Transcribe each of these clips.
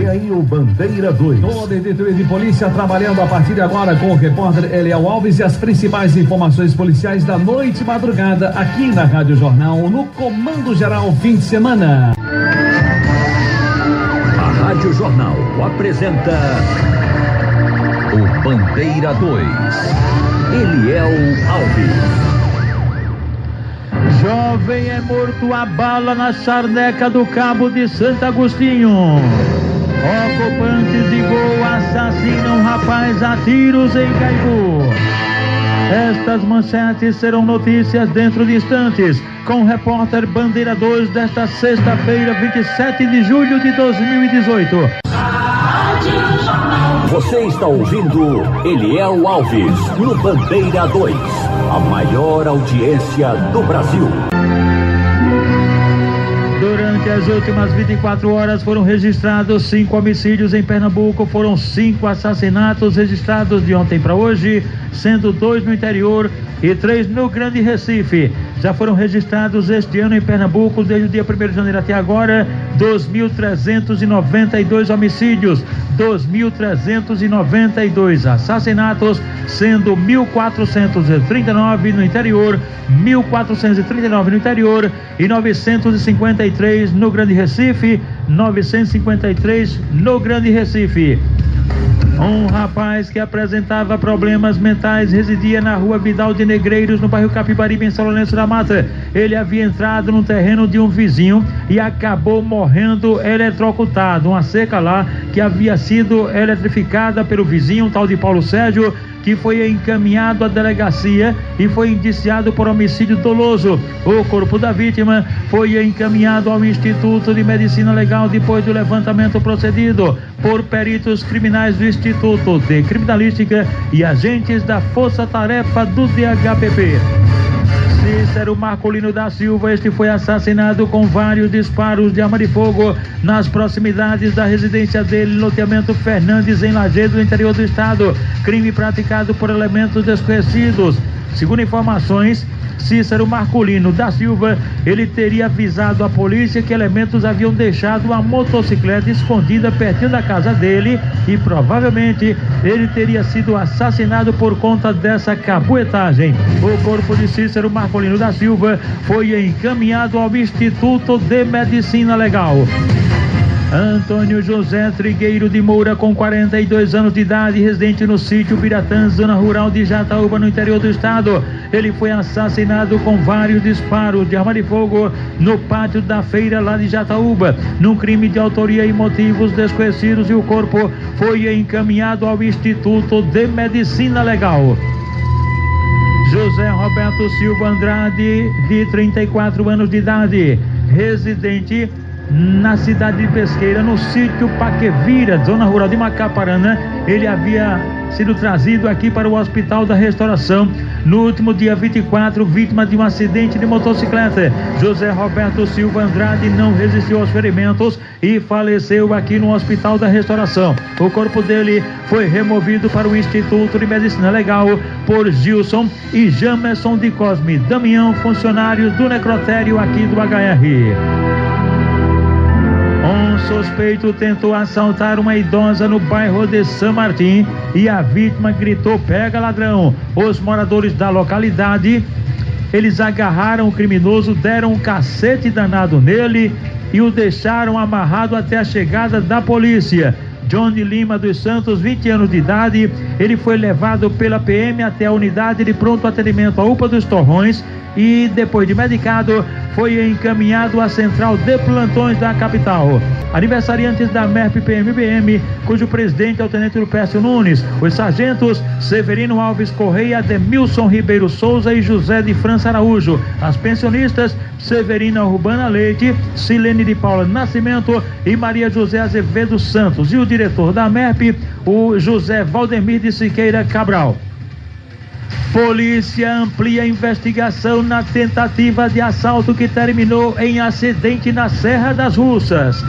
Vem aí o Bandeira 2. Toda a editoria de polícia trabalhando a partir de agora com o repórter Eliel Alves e as principais informações policiais da noite e madrugada aqui na Rádio Jornal, no Comando Geral Fim de Semana. A Rádio Jornal apresenta o Bandeira 2. Eliel Alves. Jovem é morto a bala na charneca do Cabo de Santo Agostinho. Ocupantes de gol assassinam rapaz a tiros em Caibu. Estas manchetes serão notícias dentro de instantes, com o repórter Bandeira 2 desta sexta-feira, 27 de julho de 2018. Você está ouvindo Eliel Alves no Bandeira 2, a maior audiência do Brasil. Durante as últimas 24 horas foram registrados 5 homicídios em Pernambuco, foram 5 assassinatos registrados de ontem para hoje, sendo 2 no interior e 3 no Grande Recife. Já foram registrados este ano em Pernambuco, desde o dia 1º de janeiro até agora, 2.392 homicídios, 2.392 assassinatos, sendo 1.439 no interior, 1.439 no interior e 953 no Grande Recife, 953 no Grande Recife. Um rapaz que apresentava problemas mentais residia na rua Vidal de Negreiros, no bairro Capibaribe, em São Lourenço da Mata. Ele havia entrado no terreno de um vizinho e acabou morrendo eletrocutado. Uma cerca lá que havia sido eletrificada pelo vizinho, um tal de Paulo Sérgio, que foi encaminhado à delegacia e foi indiciado por homicídio doloso. O corpo da vítima foi encaminhado ao Instituto de Medicina Legal depois do levantamento procedido por peritos criminais do Instituto de Criminalística e agentes da Força Tarefa do DHPP. Cícero Marcolino da Silva, este foi assassinado com vários disparos de arma de fogo nas proximidades da residência dele, loteamento Fernandes, em Lajeado, no interior do estado. Crime praticado por elementos desconhecidos. Segundo informações, Cícero Marcolino da Silva, ele teria avisado a polícia que elementos haviam deixado uma motocicleta escondida pertinho da casa dele e provavelmente ele teria sido assassinado por conta dessa cabuetagem. O corpo de Cícero Marcolino da Silva foi encaminhado ao Instituto de Medicina Legal. Antônio José Trigueiro de Moura, com 42 anos de idade, residente no sítio Biratã, zona rural de Jataúba, no interior do estado. Ele foi assassinado com vários disparos de arma de fogo no pátio da feira lá de Jataúba, num crime de autoria e motivos desconhecidos, e o corpo foi encaminhado ao Instituto de Medicina Legal. José Roberto Silva Andrade, de 34 anos de idade, residente na cidade de Pesqueira, no sítio Paquevira, zona rural de Macaparana. Ele havia sido trazido aqui para o Hospital da Restauração no último dia 24, vítima de um acidente de motocicleta. José Roberto Silva Andrade não resistiu aos ferimentos e faleceu aqui no Hospital da Restauração. O corpo dele foi removido para o Instituto de Medicina Legal por Gilson e Jamerson de Cosme Damião, funcionários do necrotério aqui do HR. Um suspeito tentou assaltar uma idosa no bairro de São Martim e a vítima gritou: "Pega, ladrão!". Os moradores da localidade, eles agarraram o criminoso, deram um cacete danado nele e o deixaram amarrado até a chegada da polícia. Johnny Lima dos Santos, 20 anos de idade, ele foi levado pela PM até a unidade de pronto atendimento à UPA dos Torrões e, depois de medicado, foi encaminhado à central de plantões da capital. Aniversariantes da MERP-PMBM, cujo presidente é o Tenente Lupércio Nunes, os sargentos Severino Alves Correia, Demilson Ribeiro Souza e José de França Araújo. As pensionistas Severina Urbana Leite, Silene de Paula Nascimento e Maria José Azevedo Santos. E o diretor da MERP, o José Valdemir de Siqueira Cabral. Polícia amplia a investigação na tentativa de assalto que terminou em acidente na Serra das Russas.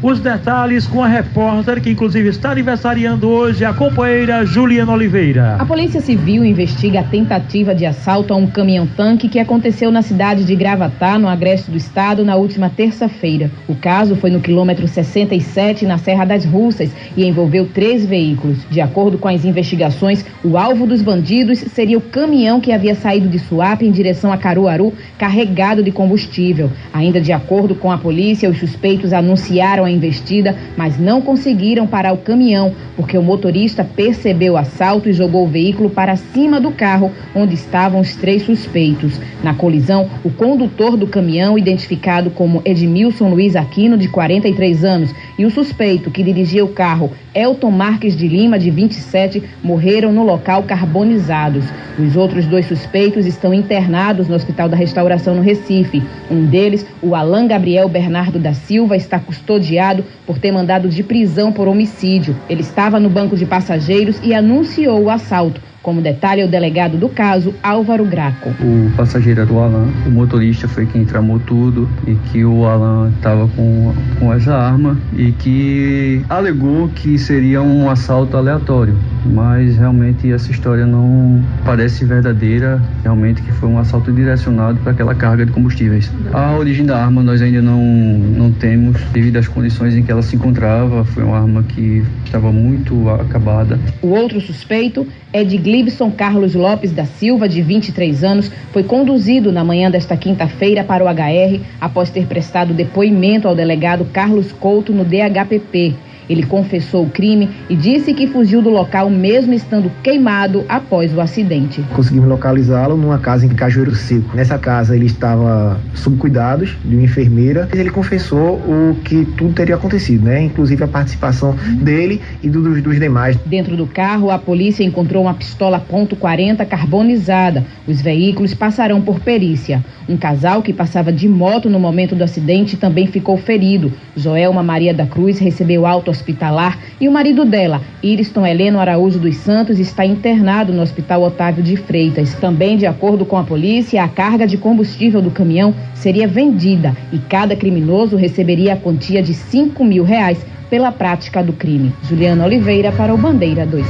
Os detalhes com a repórter que inclusive está aniversariando hoje, a companheira Juliana Oliveira. A Polícia Civil investiga a tentativa de assalto a um caminhão-tanque que aconteceu na cidade de Gravatá, no agreste do estado, na última terça-feira. O caso foi no quilômetro 67, na Serra das Russas, e envolveu 3 veículos. De acordo com as investigações, o alvo dos bandidos seria o caminhão que havia saído de Suape em direção a Caruaru, carregado de combustível. Ainda de acordo com a polícia, os suspeitos anunciaram a investida, mas não conseguiram parar o caminhão, porque o motorista percebeu o assalto e jogou o veículo para cima do carro, onde estavam os 3 suspeitos. Na colisão, o condutor do caminhão, identificado como Edmilson Luiz Aquino, de 43 anos, e o suspeito que dirigia o carro, Elton Marques de Lima, de 27, morreram no local carbonizados. Os outros 2 suspeitos estão internados no Hospital da Restauração no Recife. Um deles, o Alan Gabriel Bernardo da Silva, está custodiado por ter mandado de prisão por homicídio. Ele estava no banco de passageiros e anunciou o assalto. Como detalha o delegado do caso, Álvaro Graco. O passageiro era o Alan, o motorista foi quem tramou tudo e que o Alan estava com essa arma e que alegou que seria um assalto aleatório, mas realmente essa história não parece verdadeira, realmente que foi um assalto direcionado para aquela carga de combustíveis. A origem da arma nós ainda não temos, devido às condições em que ela se encontrava, foi uma arma que estava muito acabada. O outro suspeito é de Glibson Carlos Lopes da Silva, de 23 anos, foi conduzido na manhã desta quinta-feira para o HR após ter prestado depoimento ao delegado Carlos Couto no DHPP. Ele confessou o crime e disse que fugiu do local mesmo estando queimado após o acidente. Conseguimos localizá-lo numa casa em Cajueiro Seco. Nessa casa ele estava sob cuidados de uma enfermeira. Ele confessou o que tudo teria acontecido, né? Inclusive a participação dele e dos demais. Dentro do carro, a polícia encontrou uma pistola .40 carbonizada. Os veículos passarão por perícia. Um casal que passava de moto no momento do acidente também ficou ferido. Joelma Maria da Cruz recebeu alta hospitalar e o marido dela, Iriston Heleno Araújo dos Santos, está internado no Hospital Otávio de Freitas. Também, de acordo com a polícia, a carga de combustível do caminhão seria vendida e cada criminoso receberia a quantia de R$5.000 pela prática do crime. Juliana Oliveira para o Bandeira 2.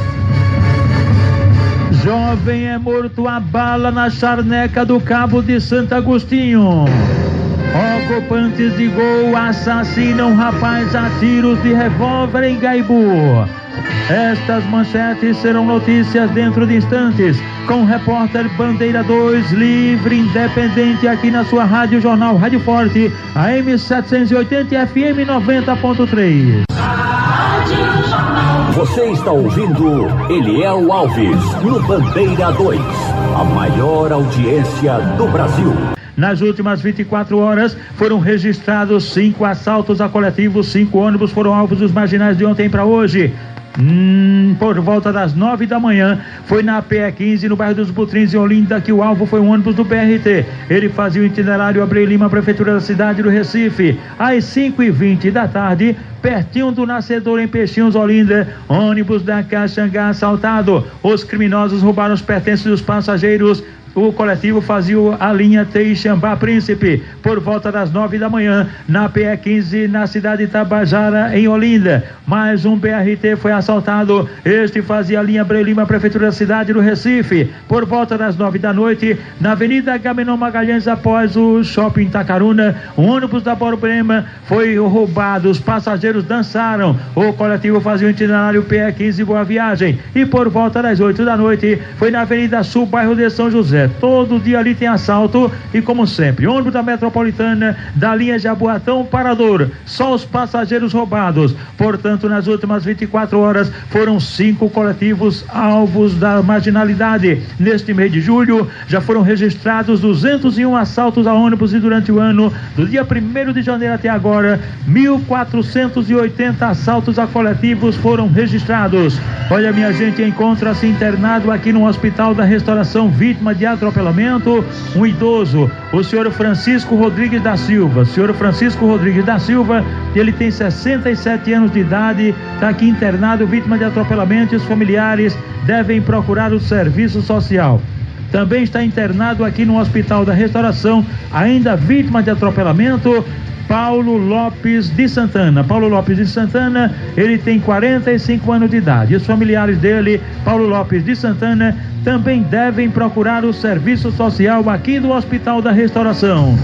Jovem é morto a bala na charneca do Cabo de Santo Agostinho. Ocupantes de gol assassinam rapaz a tiros de revólver em Gaibu. Estas manchetes serão notícias dentro de instantes, com o repórter Bandeira 2, livre, independente, aqui na sua Rádio Jornal Rádio Forte, AM 780 FM 90.3. Você está ouvindo Eliel Alves, no Bandeira 2, a maior audiência do Brasil. Nas últimas 24 horas foram registrados 5 assaltos a coletivos, 5 ônibus foram alvos dos marginais de ontem para hoje. Por volta das 9 da manhã, foi na PE 15, no bairro dos Butrins, em Olinda, que o alvo foi um ônibus do BRT. Ele fazia o itinerário Abreu Lima, prefeitura da cidade do Recife. Às 5h20 da tarde, pertinho do Nascedor, em Peixinhos, Olinda, ônibus da Caxangá assaltado. Os criminosos roubaram os pertences dos passageiros. O coletivo fazia a linha Teixambá Príncipe. Por volta das 9 da manhã, na PE 15, na cidade de Tabajara, em Olinda, mais um BRT foi assaltado. Este fazia a linha Abreu Lima, prefeitura da cidade do Recife. Por volta das 9 da noite, na Avenida Agamenon Magalhães, após o Shopping Itacaruna, um ônibus da Borborema foi roubado. Os passageiros dançaram. O coletivo fazia o itinerário PE 15 Boa Viagem. E por volta das 8 da noite, foi na Avenida Sul, bairro de São José. Todo dia ali tem assalto e, como sempre, ônibus da Metropolitana, da linha Jaboatão Parador, só os passageiros roubados. Portanto, nas últimas 24 horas foram 5 coletivos alvos da marginalidade. Neste mês de julho já foram registrados 201 assaltos a ônibus e durante o ano, do dia 1º de janeiro até agora, 1.480 assaltos a coletivos foram registrados. Olha, minha gente, encontra-se internado aqui no Hospital da Restauração, vítima de atropelamento, um idoso, o senhor Francisco Rodrigues da Silva. Senhor Francisco Rodrigues da Silva, ele tem 67 anos de idade, está aqui internado, vítima de atropelamento, e os familiares devem procurar o serviço social. também está internado aqui no Hospital da Restauração, ainda vítima de atropelamento, Paulo Lopes de Santana. Paulo Lopes de Santana, ele tem 45 anos de idade. Os familiares dele, Paulo Lopes de Santana, também devem procurar o serviço social aqui do Hospital da Restauração.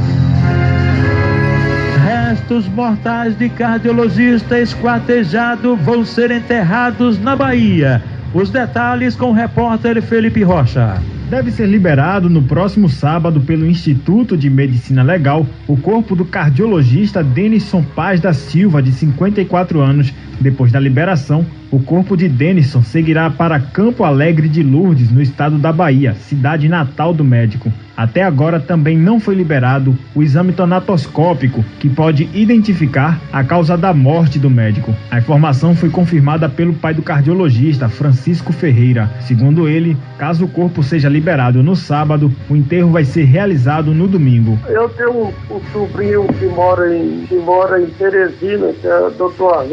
Restos mortais de cardiologista esquartejado vão ser enterrados na Bahia. Os detalhes com o repórter Felipe Rocha. Deve ser liberado no próximo sábado pelo Instituto de Medicina Legal o corpo do cardiologista Denison Paz da Silva, de 54 anos. Depois da liberação, o corpo de Denison seguirá para Campo Alegre de Lourdes, no estado da Bahia, cidade natal do médico. Até agora também não foi liberado o exame tonatoscópico, que pode identificar a causa da morte do médico. A informação foi confirmada pelo pai do cardiologista, Francisco Ferreira. Segundo ele, caso o corpo seja liberado no sábado, o enterro vai ser realizado no domingo. Eu tenho um sobrinho que mora em Teresina, que é o doutor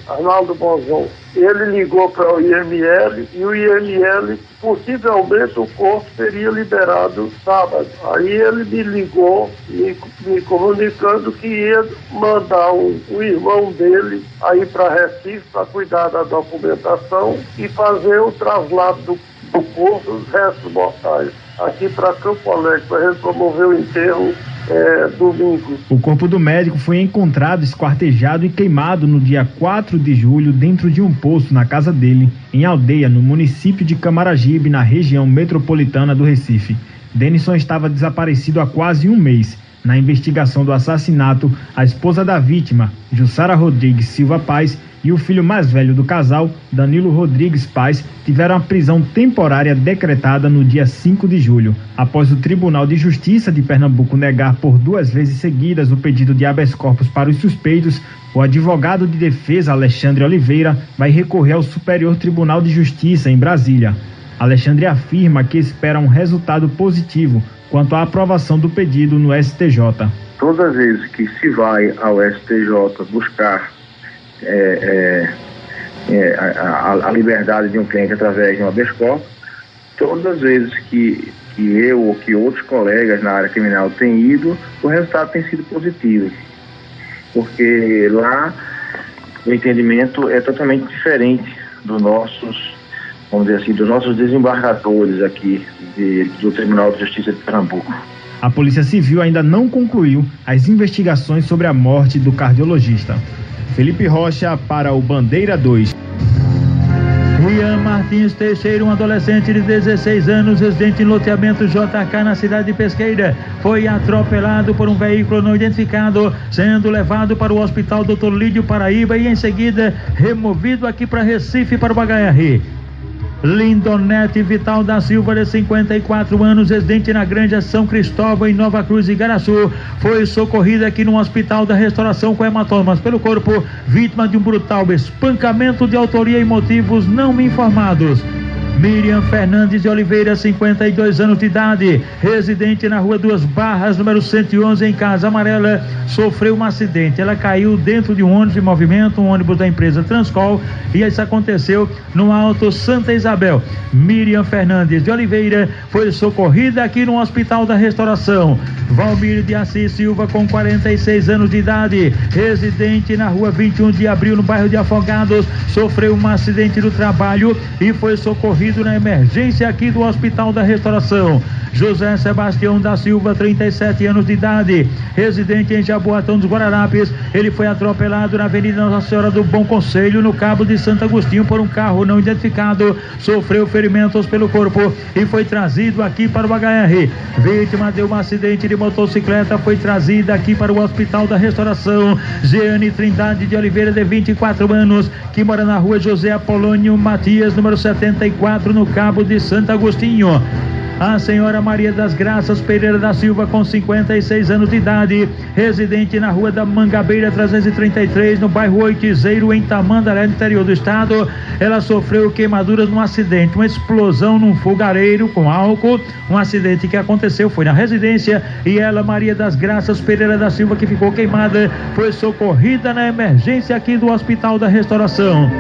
Arnaldo Bozon. Ele ligou para o IML e o IML, possivelmente o corpo seria liberado sábado. Aí ele me ligou, me comunicando que ia mandar o irmão dele aí para Recife para cuidar da documentação e fazer o traslado do corpo, os restos mortais, aqui para Campo Alegre, para a gente promover o enterro domingo. O corpo do médico foi encontrado esquartejado e queimado no dia 4 de julho dentro de um poço na casa dele, em Aldeia, no município de Camaragibe, na região metropolitana do Recife. Denison estava desaparecido há quase um mês. Na investigação do assassinato, a esposa da vítima, Jussara Rodrigues Silva Paz, e o filho mais velho do casal, Danilo Rodrigues Paz, tiveram a prisão temporária decretada no dia 5 de julho. Após o Tribunal de Justiça de Pernambuco negar por 2 vezes seguidas o pedido de habeas corpus para os suspeitos, o advogado de defesa, Alexandre Oliveira, vai recorrer ao Superior Tribunal de Justiça em Brasília. Alexandre afirma que espera um resultado positivo quanto à aprovação do pedido no STJ. Todas as vezes que se vai ao STJ buscar a liberdade de um cliente através de um habeas corpus, todas as vezes que eu ou que outros colegas na área criminal têm ido, o resultado tem sido positivo, porque lá o entendimento é totalmente diferente dos nossos, vamos dizer assim, dos nossos desembargadores aqui do Tribunal de Justiça de Pernambuco. A Polícia Civil ainda não concluiu as investigações sobre a morte do cardiologista. Felipe Rocha para o Bandeira 2. Rian Martins Teixeira, um adolescente de 16 anos, residente em loteamento JK na cidade de Pesqueira, foi atropelado por um veículo não identificado, sendo levado para o Hospital Dr. Lídio Paraíba e em seguida removido aqui para Recife para o HR. Lindonete Vital da Silva, de 54 anos, residente na Granja São Cristóvão, em Nova Cruz, Igaraçu, foi socorrida aqui no Hospital da Restauração com hematomas pelo corpo, vítima de um brutal espancamento de autoria e motivos não informados. Miriam Fernandes de Oliveira, 52 anos de idade, residente na Rua Duas Barras, número 111, em Casa Amarela, sofreu um acidente. Ela caiu dentro de um ônibus em movimento, um ônibus da empresa Transcol, e isso aconteceu no Alto Santa Isabel. Miriam Fernandes de Oliveira foi socorrida aqui no Hospital da Restauração. Valmir de Assis Silva, com 46 anos de idade, residente na Rua 21 de Abril, no bairro de Afogados, sofreu um acidente no trabalho e foi socorrido na emergência aqui do Hospital da Restauração. José Sebastião da Silva, 37 anos de idade, residente em Jaboatão dos Guararapes, ele foi atropelado na Avenida Nossa Senhora do Bom Conselho, no Cabo de Santo Agostinho, por um carro não identificado, sofreu ferimentos pelo corpo e foi trazido aqui para o HR. Vítima de um acidente de motocicleta foi trazida aqui para o Hospital da Restauração. Jeane Trindade de Oliveira, de 24 anos, que mora na Rua José Apolônio Matias, número 74, no Cabo de Santo Agostinho. A senhora Maria das Graças Pereira da Silva, com 56 anos de idade, residente na Rua da Mangabeira 333, no bairro Oitizeiro, em Tamandaré, no interior do estado. Ela sofreu queimaduras num acidente, uma explosão num fogareiro com álcool. Um acidente que aconteceu foi na residência, e ela, Maria das Graças Pereira da Silva, que ficou queimada, foi socorrida na emergência aqui do Hospital da Restauração.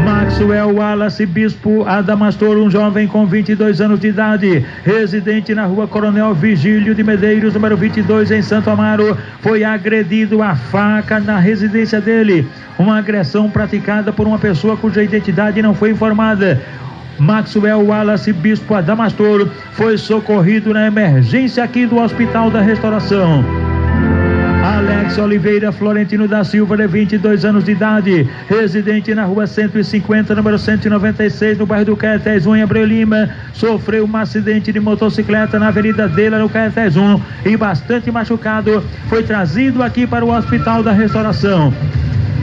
Maxwell Wallace Bispo Adamastor, um jovem com 22 anos de idade, residente na rua Coronel Vigílio de Medeiros, número 22, em Santo Amaro, foi agredido a faca na residência dele. Uma agressão praticada por uma pessoa cuja identidade não foi informada. Maxwell Wallace Bispo Adamastor foi socorrido na emergência aqui do Hospital da Restauração. Alex Oliveira Florentino da Silva, de 22 anos de idade, residente na rua 150, número 196, no bairro do Caetés 1, em Abreu Lima, sofreu um acidente de motocicleta na Avenida Dela, no Caetés 1, e bastante machucado, foi trazido aqui para o Hospital da Restauração.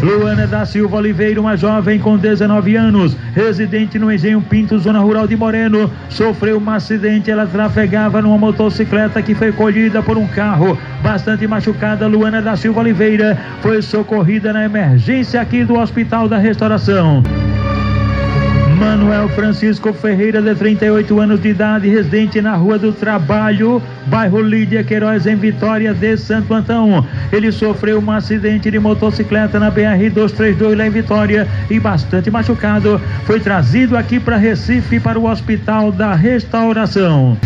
Luana da Silva Oliveira, uma jovem com 19 anos, residente no Engenho Pinto, zona rural de Moreno, sofreu um acidente. Ela trafegava numa motocicleta que foi colhida por um carro. Bastante machucada, Luana da Silva Oliveira foi socorrida na emergência aqui do Hospital da Restauração. Manuel Francisco Ferreira, de 38 anos de idade, residente na Rua do Trabalho, bairro Lídia Queiroz, em Vitória de Santo Antão. Ele sofreu um acidente de motocicleta na BR-232 lá em Vitória e bastante machucado. Foi trazido aqui para Recife, para o Hospital da Restauração.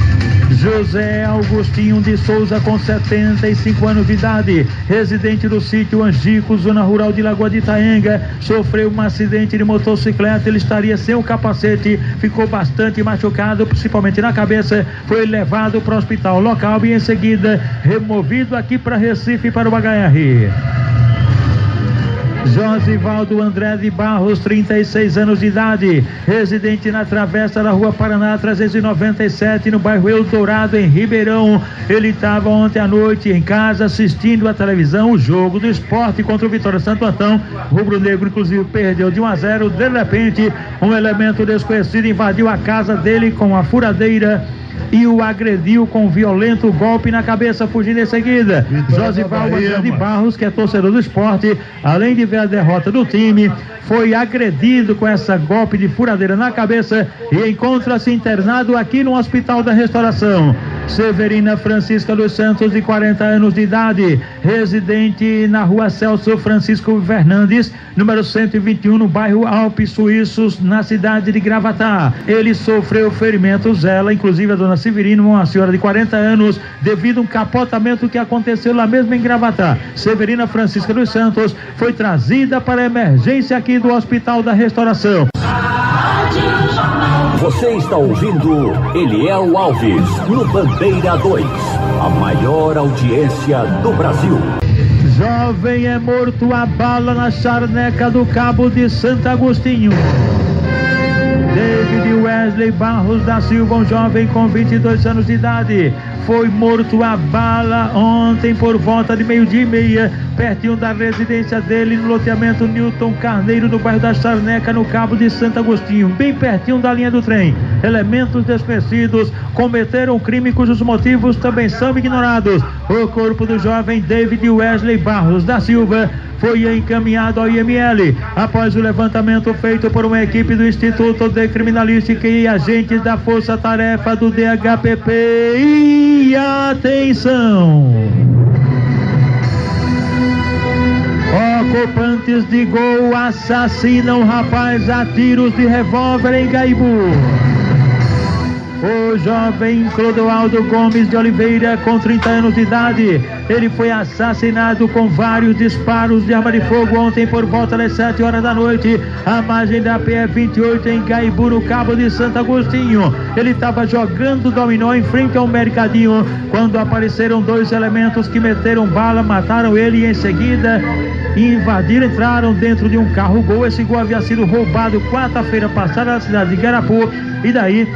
José Augustinho de Souza, com 75 anos de idade, residente do sítio Angico, zona rural de Lagoa de Itaenga, sofreu um acidente de motocicleta. Ele estaria sem o capacete, ficou bastante machucado, principalmente na cabeça. Foi levado para o hospital local e em seguida removido aqui para Recife, para o HR. Josivaldo André de Barros, 36 anos de idade, residente na travessa da Rua Paraná 397, no bairro Eldorado, em Ribeirão. Ele estava ontem à noite em casa assistindo a televisão, o jogo do Sport contra o Vitória Santo Antão. Rubro Negro, inclusive, perdeu de 1-0. De repente, um elemento desconhecido invadiu a casa dele com a furadeira e o agrediu com um violento golpe na cabeça, fugindo em seguida. Josivaldo André de Barros, que é torcedor do Sport, além de ver a derrota do time, foi agredido com essa golpe de furadeira na cabeça e encontra-se internado aqui no Hospital da Restauração. Severina Francisca dos Santos, de 40 anos de idade, residente na Rua Celso Francisco Fernandes, número 121, no bairro Alpes Suíços, na cidade de Gravatá. Ele sofreu ferimentos, ela, inclusive a dona Severina, uma senhora de 40 anos, devido a um capotamento que aconteceu lá mesmo em Gravatá. Severina Francisca dos Santos foi trazida para a emergência aqui do Hospital da Restauração. Você está ouvindo Eliel Alves, no Bandeira 2, a maior audiência do Brasil. Jovem é morto a bala na charneca do Cabo de Santo Agostinho. David Wesley Barros da Silva, um jovem com 22 anos de idade, foi morto a bala ontem por volta de 12:30, pertinho da residência dele, no loteamento Newton Carneiro, no bairro da Charneca, no Cabo de Santo Agostinho, bem pertinho da linha do trem. Elementos desconhecidos cometeram um crime cujos motivos também são ignorados. O corpo do jovem David Wesley Barros da Silva foi encaminhado ao IML após o levantamento feito por uma equipe do Instituto de Criminalística e agentes da Força Tarefa do DHPP. E atenção! Ocupantes de gol assassinam rapaz a tiros de revólver em Gaibu. O jovem Clodoaldo Gomes de Oliveira, com 30 anos de idade, ele foi assassinado com vários disparos de arma de fogo ontem por volta das 7 horas da noite, à margem da PE 28 em Gaibu, no Cabo de Santo Agostinho. Ele estava jogando dominó em frente ao mercadinho quando apareceram dois elementos que meteram bala, mataram ele e em seguida invadiram, entraram dentro de um carro Gol. Esse Gol havia sido roubado quarta-feira passada na cidade de Igarapu, e daí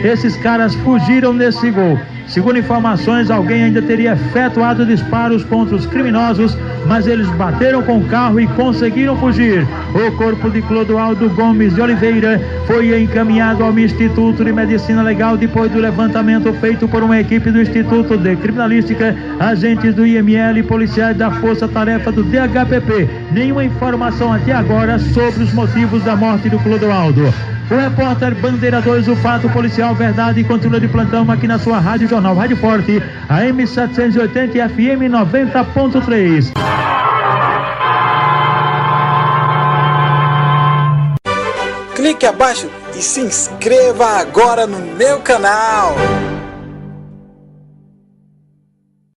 esses caras fugiram nesse Gol. Segundo informações, alguém ainda teria efetuado disparos contra os criminosos, mas eles bateram com o carro e conseguiram fugir. O corpo de Clodoaldo Gomes de Oliveira foi encaminhado ao Instituto de Medicina Legal depois do levantamento feito por uma equipe do Instituto de Criminalística, agentes do IML e policiais da Força Tarefa do DHPP. Nenhuma informação até agora sobre os motivos da morte do Clodoaldo. O repórter Bandeira 2, o fato policial, verdade, continua de plantão aqui na sua Rádio Jornal, Rádio Forte, AM 780 e FM 90.3. clique abaixo e se inscreva agora no meu canal.